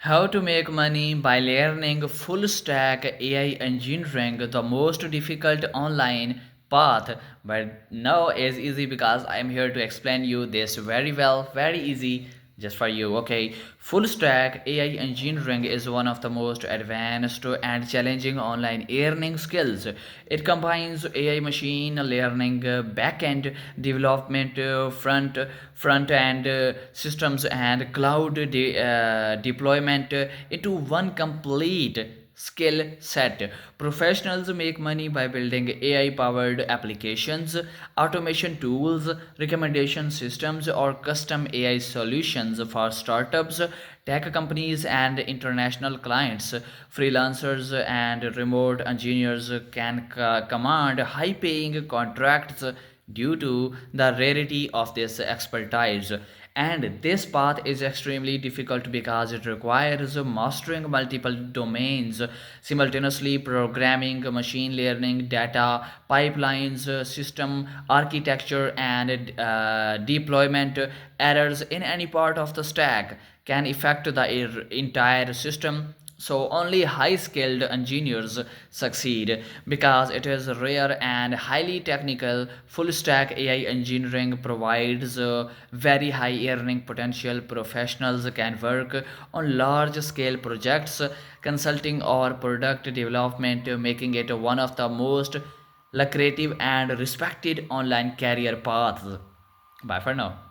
How to make money by learning full stack AI engineering, the most difficult online path, but now is easy because I am here to explain you this very well, very easy just for you. Okay, full stack AI engineering is one of the most advanced and challenging online earning skills. It combines AI machine learning, backend development, front end systems and cloud deployment into one complete skill set. Professionals make money by building AI powered applications, automation tools, recommendation systems, or custom AI solutions for startups, tech companies, and international clients. Freelancers and remote engineers can command high paying contracts due to the rarity of this expertise. And this path is extremely difficult because it requires mastering multiple domains simultaneously: programming, machine learning, data pipelines, system architecture, and deployment. Errors in any part of the stack can affect the entire system, so only high skilled engineers succeed because it is rare and highly technical. Full stack AI engineering provides very high earning potential. Professionals can work on large scale projects, consulting, or product development, making it one of the most lucrative and respected online career paths. Bye for now.